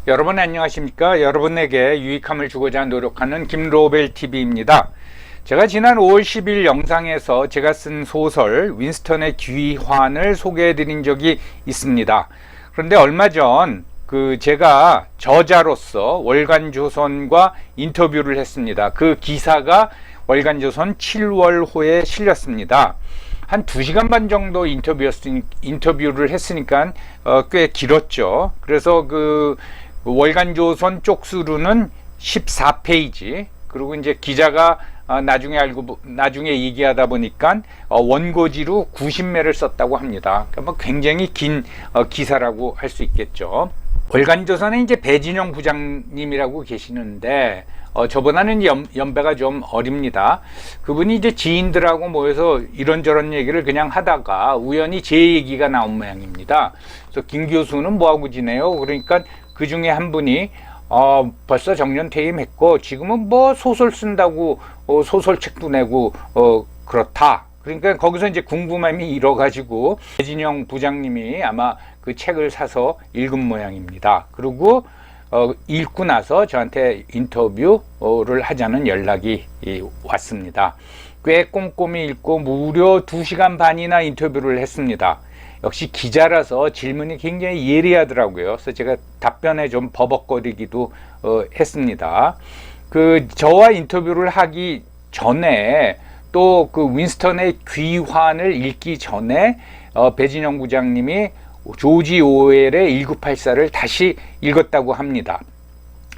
여러분 안녕하십니까? 여러분에게 유익함을 주고자 노력하는 김로벨TV입니다. 제가 지난 5월 10일 영상에서 제가 쓴 소설 윈스턴의 귀환을 소개해 드린 적이 있습니다. 그런데 얼마 전 제가 저자로서 월간조선과 인터뷰를 했습니다. 그 기사가 월간조선 7월호에 실렸습니다. 한 2시간 반 정도 인터뷰를 했으니까 꽤 길었죠. 그래서 월간조선 쪽수로는 14페이지, 그리고 이제 기자가 나중에 얘기하다 보니까 원고지로 90매를 썼다고 합니다. 그러니까 뭐 굉장히 긴 기사라고 할 수 있겠죠. 월간조선에 이제 배진영 부장님이라고 계시는데 저보다는 연배가 좀 어립니다. 그분이 이제 지인들하고 모여서 이런저런 얘기를 그냥 하다가 우연히 제 얘기가 나온 모양입니다. 그래서 김 교수는 뭐하고 지내요? 그러니까 그 중에 한 분이 벌써 정년 퇴임했고 지금은 뭐 소설 쓴다고 소설책도 내고 그렇다. 그러니까 거기서 이제 궁금함이 일어가지고 배진영 부장님이 아마 그 책을 사서 읽은 모양입니다. 그리고 읽고 나서 저한테 인터뷰를 하자는 연락이 왔습니다. 꽤 꼼꼼히 읽고 무려 2시간 반이나 인터뷰를 했습니다. 역시 기자라서 질문이 굉장히 예리하더라고요. 그래서 제가 답변에 좀 버벅거리기도 했습니다. 저와 인터뷰를 하기 전에 또 윈스턴의 귀환을 읽기 전에 배진영 부장님이 조지 오웰의 1984를 다시 읽었다고 합니다.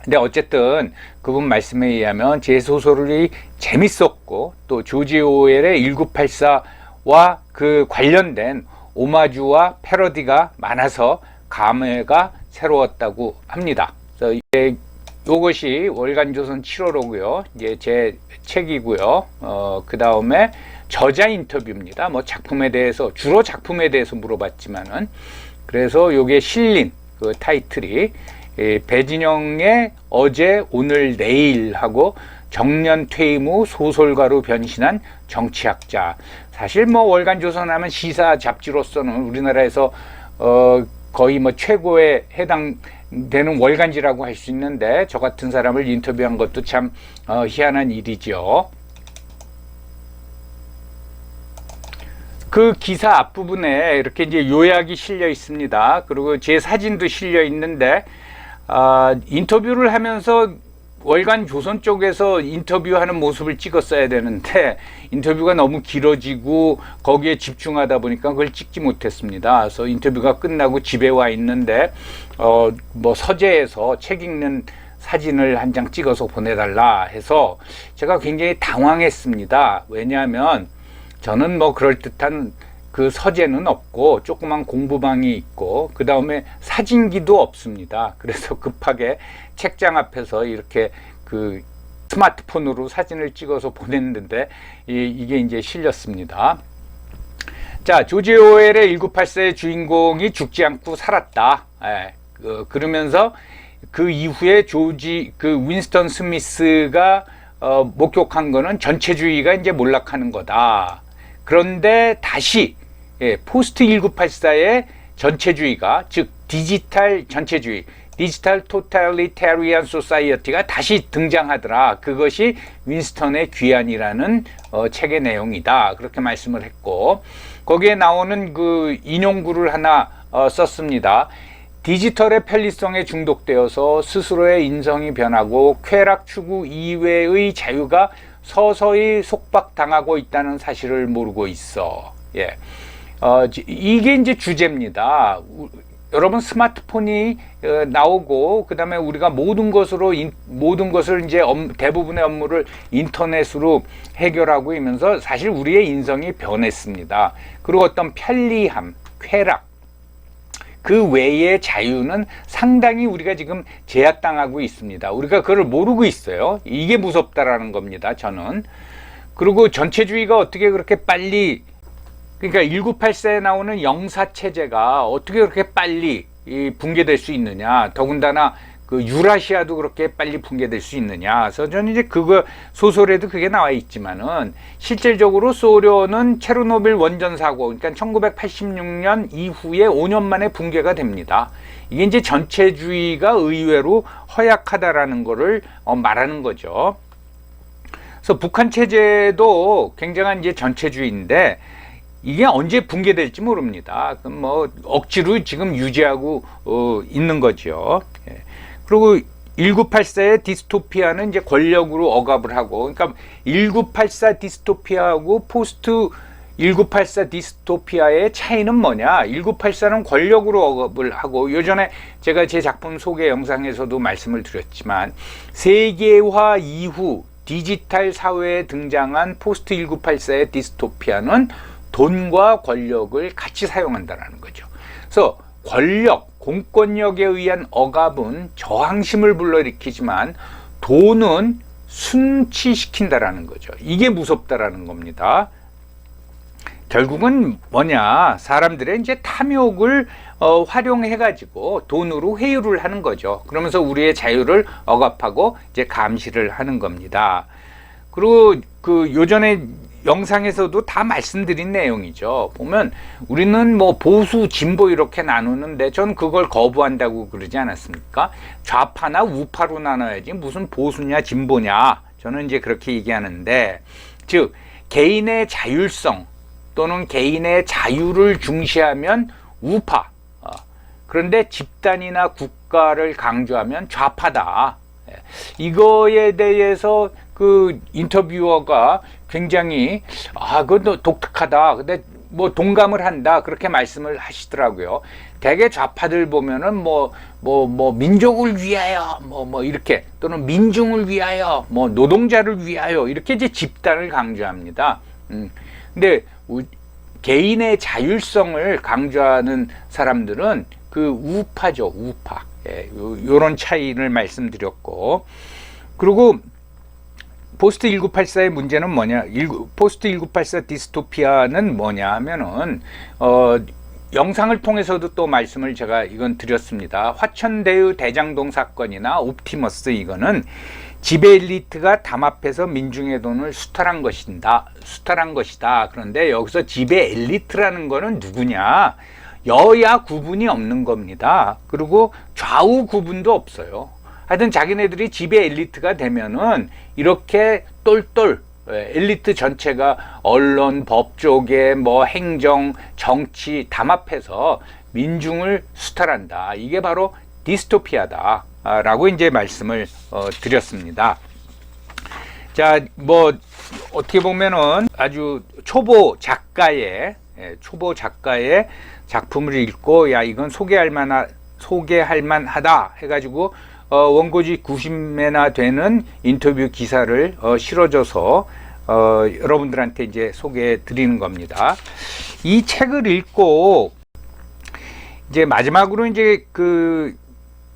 근데 어쨌든 그분 말씀에 의하면 제 소설이 재밌었고 또 조지 오웰의 1984와 그 관련된 오마주와 패러디가 많아서 감회가 새로웠다고 합니다. 그래서 이것이 월간조선 7월호고요. 이제 제 책이고요. 그 다음에 저자 인터뷰입니다. 뭐 주로 작품에 대해서 물어봤지만은, 그래서 요게 실린 그 타이틀이 배진영의 어제 오늘 내일 하고 정년 퇴임 후 소설가로 변신한 정치학자. 사실 뭐 월간조선 하면 시사 잡지로서는 우리나라에서 거의 뭐 최고에 해당되는 월간지라고 할 수 있는데 저 같은 사람을 인터뷰한 것도 참 희한한 일이죠. 그 기사 앞부분에 이렇게 이제 요약이 실려 있습니다. 그리고 제 사진도 실려 있는데 인터뷰를 하면서 월간조선 쪽에서 인터뷰하는 모습을 찍었어야 되는데 인터뷰가 너무 길어지고 거기에 집중하다 보니까 그걸 찍지 못했습니다. 그래서 인터뷰가 끝나고 집에 와 있는데 뭐 서재에서 책 읽는 사진을 한 장 찍어서 보내달라 해서 제가 굉장히 당황했습니다. 왜냐하면 저는 뭐 그럴듯한 그 서재는 없고 조그만 공부방이 있고 그 다음에 사진기도 없습니다. 그래서 급하게 책장 앞에서 이렇게 스마트폰으로 사진을 찍어서 보냈는데 이게 이제 실렸습니다. 자, 조지 오웰의 1984의 주인공이 죽지 않고 살았다. 그러면서 그 이후에 윈스턴 스미스가 목격한 거는 전체주의가 이제 몰락하는 거다. 그런데 다시 포스트 1984의 전체주의가, 즉 디지털 전체주의, 디지털 토탈리테리안 소사이어티가 다시 등장하더라. 그것이 윈스턴의 귀환이라는 책의 내용이다. 그렇게 말씀을 했고, 거기에 나오는 인용구를 하나 썼습니다. 디지털의 편리성에 중독되어서 스스로의 인성이 변하고 쾌락 추구 이외의 자유가 서서히 속박당하고 있다는 사실을 모르고 있어. 이게 이제 주제입니다. 여러분, 스마트폰이 나오고 그 다음에 우리가 모든 것을 이제 대부분의 업무를 인터넷으로 해결하고 있면서 사실 우리의 인성이 변했습니다. 그리고 어떤 편리함, 쾌락, 그 외의 자유는 상당히 우리가 지금 제압당하고 있습니다. 우리가 그걸 모르고 있어요. 이게 무섭다라는 겁니다, 저는. 그리고 전체주의가 어떻게 그렇게 빨리, 그러니까 1984에 나오는 영사체제가 어떻게 그렇게 빨리 붕괴될 수 있느냐. 더군다나 그 유라시아도 그렇게 빨리 붕괴될 수 있느냐. 그래서 저는 이제 그거 소설에도 그게 나와 있지만은 실질적으로 소련은 체르노빌 원전 사고, 그러니까 1986년 이후에 5년 만에 붕괴가 됩니다. 이게 이제 전체주의가 의외로 허약하다라는 거를 말하는 거죠. 그래서 북한 체제도 굉장한 이제 전체주의인데 이게 언제 붕괴될지 모릅니다. 그럼 뭐 억지로 지금 유지하고 있는 거죠. 예. 그리고 1984의 디스토피아는 이제 권력으로 억압을 하고, 그러니까 1984 디스토피아하고 포스트 1984 디스토피아의 차이는 뭐냐? 1984는 권력으로 억압을 하고, 예전에 제가 제 작품 소개 영상에서도 말씀을 드렸지만 세계화 이후 디지털 사회에 등장한 포스트 1984의 디스토피아는 돈과 권력을 같이 사용한다는 거죠. 그래서 권력, 공권력에 의한 억압은 저항심을 불러일으키지만 돈은 순치시킨다라는 거죠. 이게 무섭다라는 겁니다. 결국은 뭐냐, 사람들의 이제 탐욕을 활용해 가지고 돈으로 회유를 하는 거죠. 그러면서 우리의 자유를 억압하고 이제 감시를 하는 겁니다. 그리고 그 요전에 영상에서도 다 말씀드린 내용이죠. 보면 우리는 뭐 보수, 진보 이렇게 나누는데 전 그걸 거부한다고 그러지 않았습니까? 좌파나 우파로 나눠야지 무슨 보수냐 진보냐, 저는 이제 그렇게 얘기하는데, 즉 개인의 자율성 또는 개인의 자유를 중시하면 우파, 그런데 집단이나 국가를 강조하면 좌파다. 이거에 대해서 그 인터뷰어가 굉장히 그거 독특하다, 근데 뭐 동감을 한다, 그렇게 말씀을 하시더라고요. 대개 좌파들 보면은 뭐 민족을 위하여 뭐 이렇게, 또는 민중을 위하여, 뭐 노동자를 위하여, 이렇게 이제 집단을 강조합니다. 근데 개인의 자율성을 강조하는 사람들은 그 우파죠, 우파. 예, 요런 차이를 말씀드렸고, 그리고 포스트 1984의 문제는 뭐냐, 포스트 1984 디스토피아는 뭐냐 하면은 영상을 통해서도 또 말씀을 제가 이건 드렸습니다. 화천대유 대장동 사건이나 옵티머스, 이거는 지배 엘리트가 담합해서 민중의 돈을 수탈한 것이다. 그런데 여기서 지배 엘리트라는 거는 누구냐? 여야 구분이 없는 겁니다. 그리고 좌우 구분도 없어요. 하여튼 자기네들이 지배 엘리트가 되면은 이렇게 똘똘 엘리트 전체가 언론, 법조계, 뭐 행정, 정치 담합해서 민중을 수탈한다. 이게 바로 디스토피아다 라고 이제 말씀을 드렸습니다. 자, 뭐 어떻게 보면은 아주 초보 작가의 작품을 읽고, 야, 이건 소개할 만하다 해가지고 원고지 90회나 되는 인터뷰 기사를 실어줘서 여러분들한테 이제 소개해 드리는 겁니다. 이 책을 읽고 이제 마지막으로 이제 그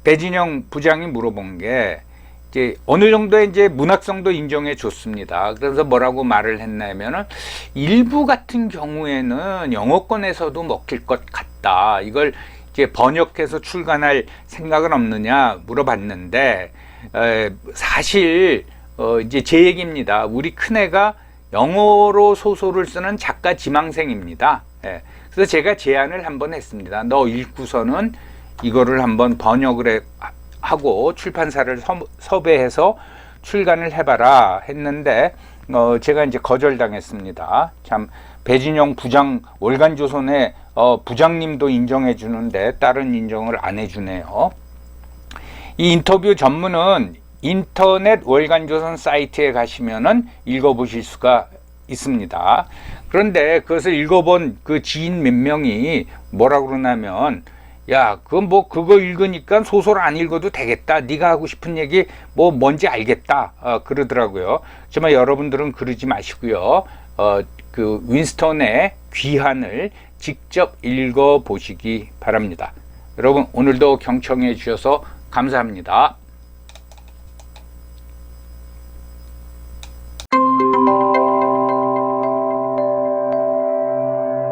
배진영 부장이 물어본 게, 이제 어느 정도의 이제 문학성도 인정해 줬습니다. 그래서 뭐라고 말을 했냐면은, 일부 같은 경우에는 영어권에서도 먹힐 것 같다. 이걸 이제 번역해서 출간할 생각은 없느냐 물어봤는데, 사실 이제 제 얘기입니다. 우리 큰애가 영어로 소설을 쓰는 작가 지망생입니다. 그래서 제가 제안을 한번 했습니다. 너 읽고서는 이거를 한번 번역을 하고 출판사를 섭외해서 출간을 해봐라 했는데, 제가 이제 거절당했습니다. 참, 배진영 부장, 월간조선의 부장님도 인정해 주는데 다른 인정을 안 해주네요. 이 인터뷰 전문은 인터넷 월간조선 사이트에 가시면은 읽어보실 수가 있습니다. 그런데 그것을 읽어본 그 지인 몇 명이 뭐라 그러냐면, 야, 그거 읽으니까 소설 안 읽어도 되겠다. 네가 하고 싶은 얘기 뭔지 알겠다. 그러더라고요. 정말 여러분들은 그러지 마시고요. 그 윈스턴의 귀환을 직접 읽어 보시기 바랍니다. 여러분, 오늘도 경청해 주셔서 감사합니다.